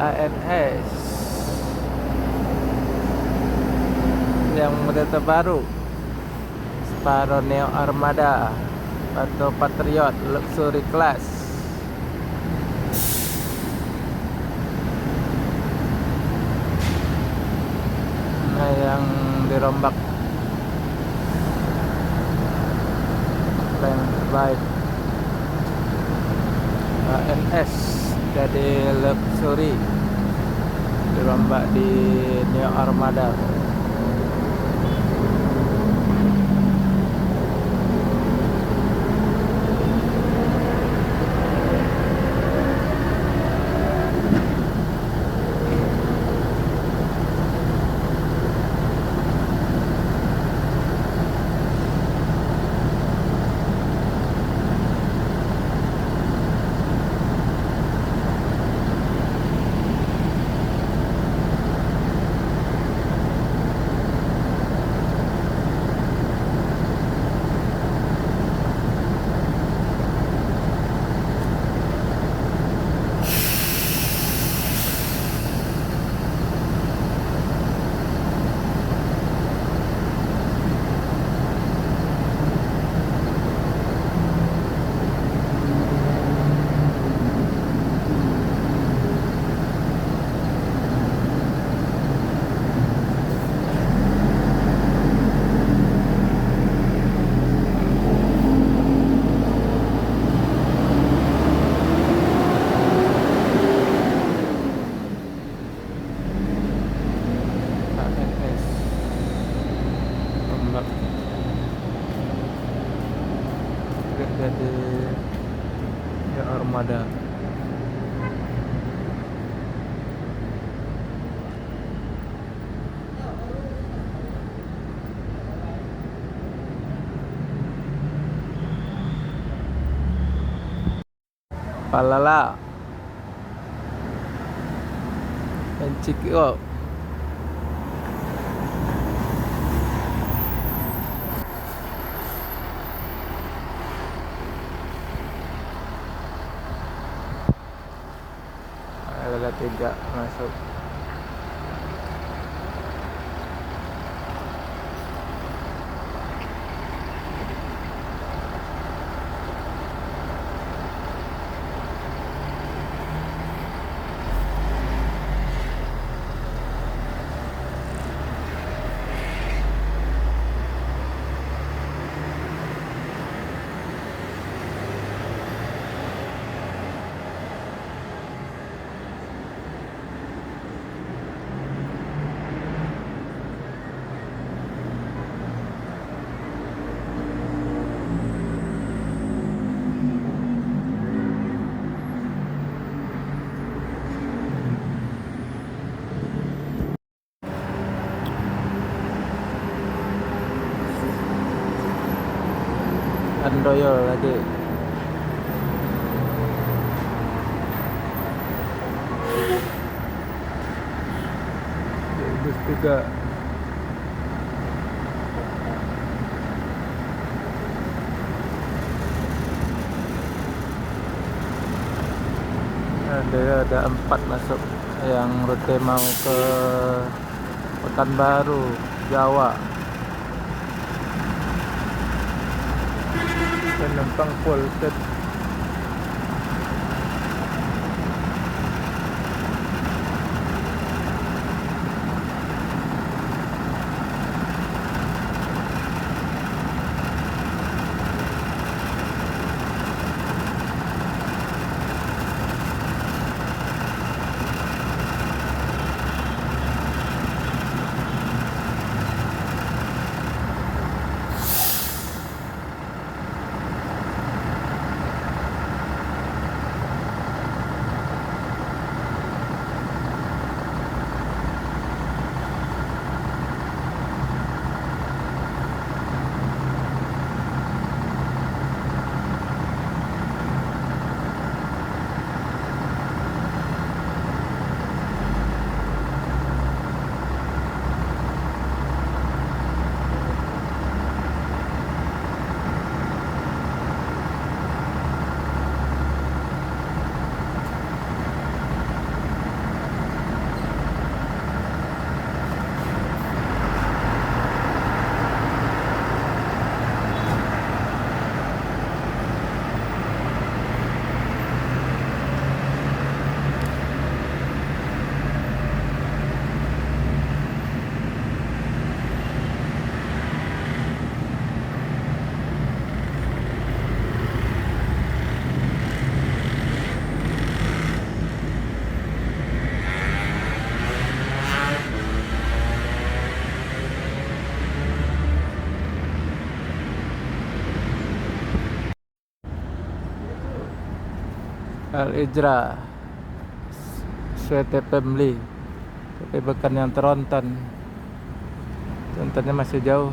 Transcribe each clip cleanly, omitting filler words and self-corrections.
ANS yang model terbaru, Sparrow Neo Armada atau Patriot Luxury Class. Nah, yang dirombak yang terbaik ANS jadi luxury, dirombak di Neo Armada. ANS rombak jadi Neo Armada. Palala Encikio ada 3 masuk. Andoyo lagi. Bus 3 ada 4 masuk yang rute mau ke Pekanbaru, Jawa. Penumpang full set. Al Ijra Swete Family, tapi bukan yang Tronton. Trontonnya masih jauh.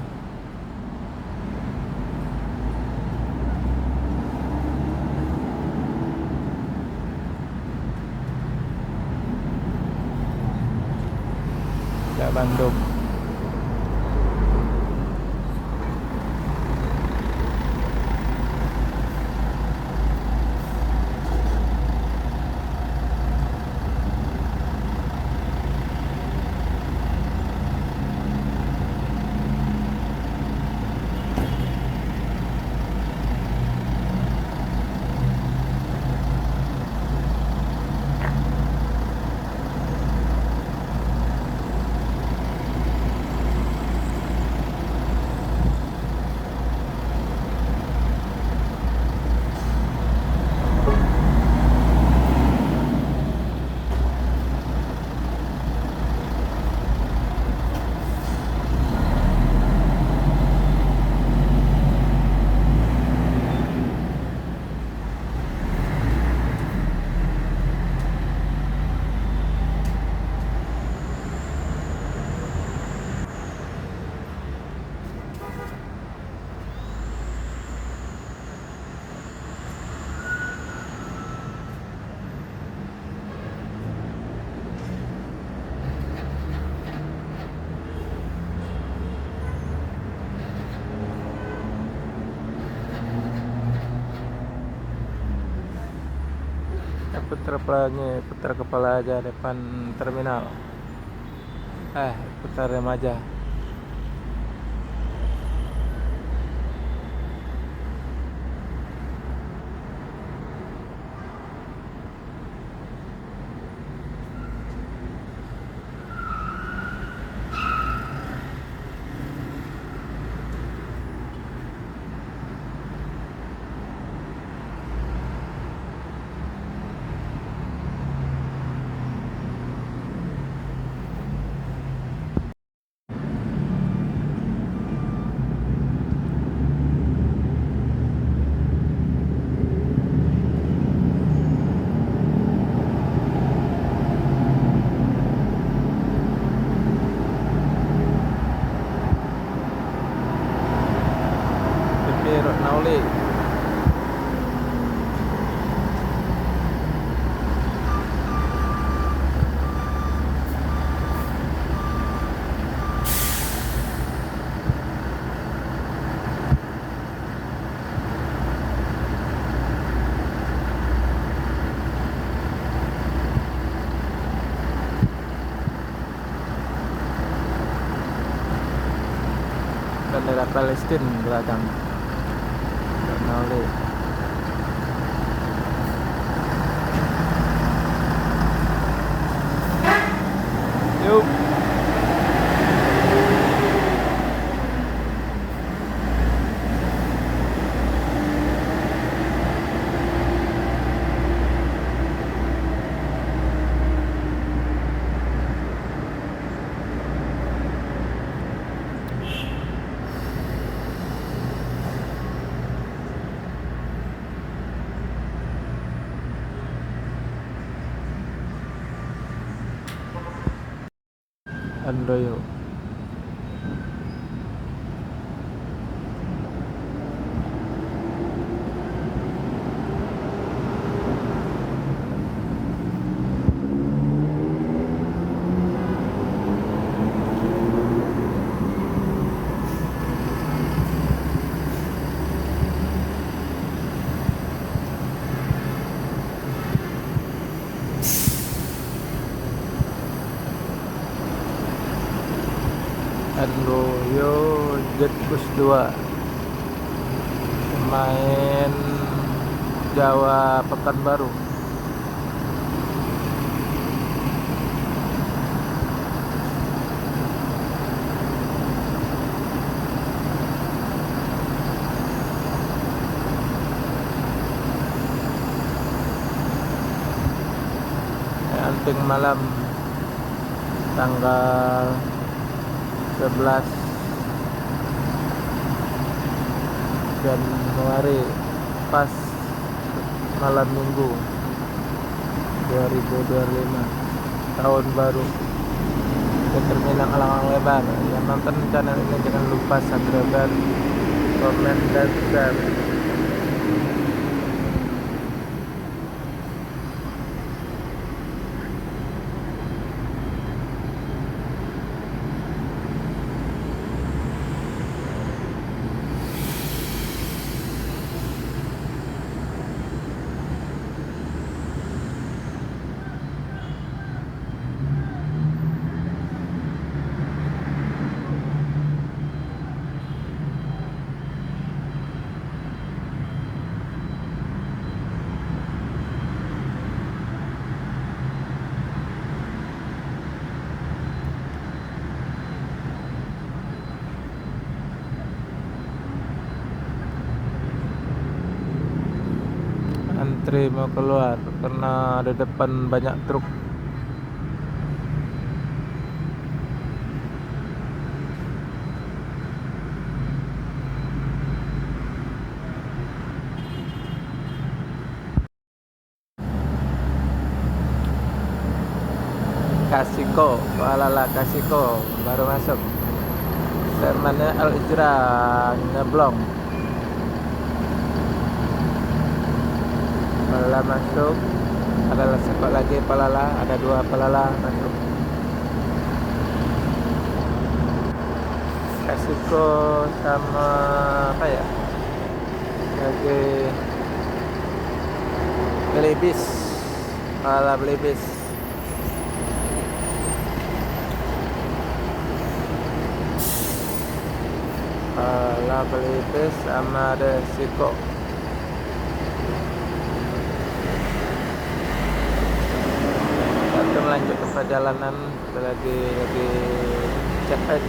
Ya, Bandung. Putar kepala aja depan terminal. Putar remaja. PP Nauli. Bendera Palestina belakang. Nauli. Yuk. Andoyo. Andoyo Jetbus 2, pemain Jawa Pekanbaru. Anting malam tanggal 11 Januari, pas malam minggu. 2025 tahun baru ke terminal Alang Lebar. Yang nonton channel ini jangan lupa subscribe, komen, dan share. Antri mau keluar karena di depan banyak truk. Kasiko, Kuala Kasiko baru masuk. Terminal Al Ijra nyeblong. Palala masuk. Ada sekot lagi Palala, ada 2 Palala masuk. Kasiko sama apa ya? Lagi Belibis. Palala Belibis. Palala Belibis sama ada Siko. Lanjut ke perjalanan, lagi cepet.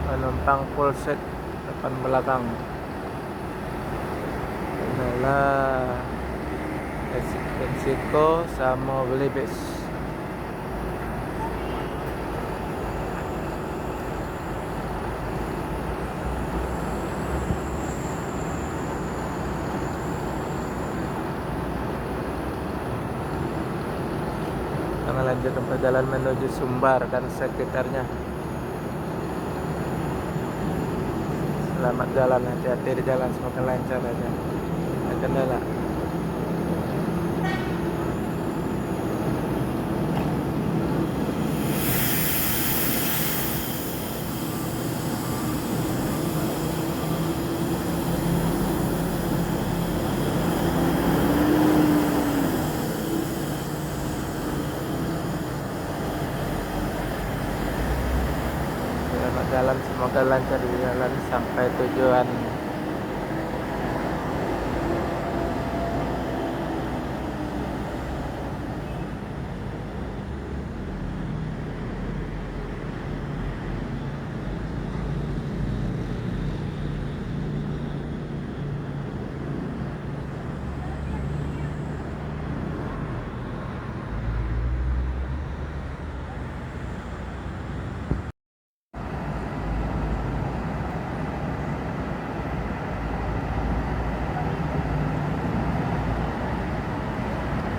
Penumpang full set depan belakang. Inilah Meksiko sama Belibis. Kami lanjutkan perjalanan menuju Sumbar dan sekitarnya. Selamat jalan, hati-hati di jalan, semoga lancar aja. Ada kendala. Jalan, semoga lancar di jalan sampai tujuan.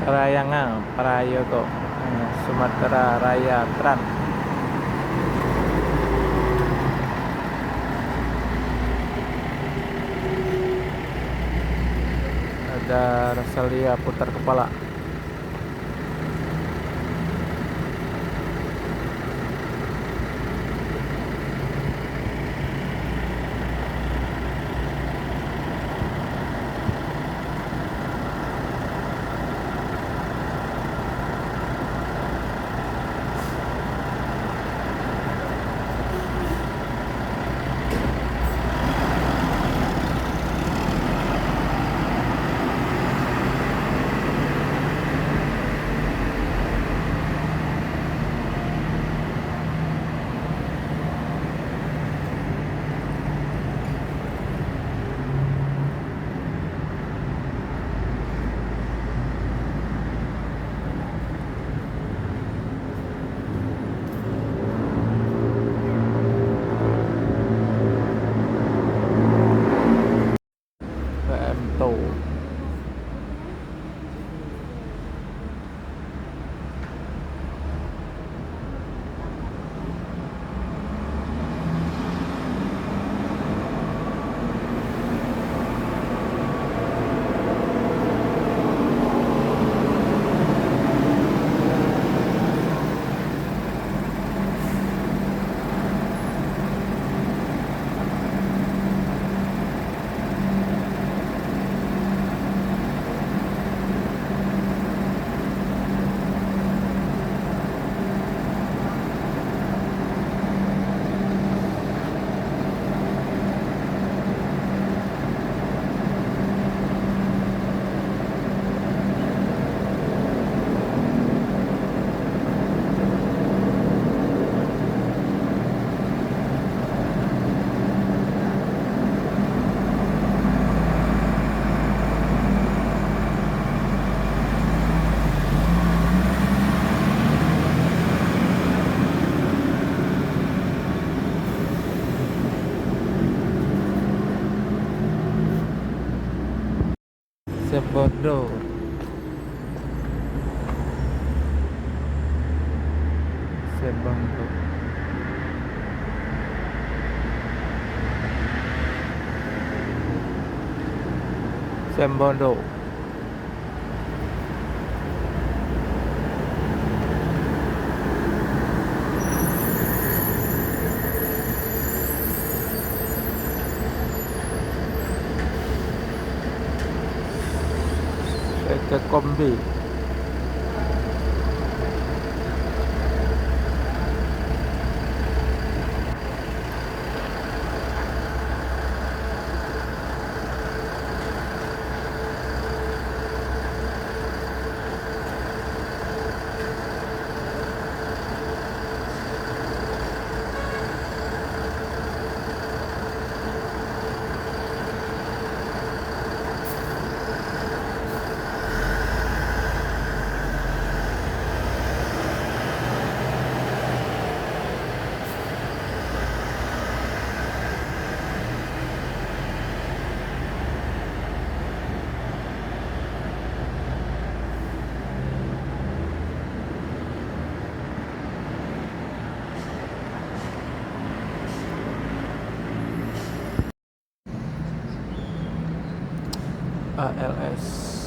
Parayangan, Prayogo, Sumatera Raya Trans. Ada Rosalia putar kepala. Sebondo. Sebondo. Sembondo. Ke kombi. ALS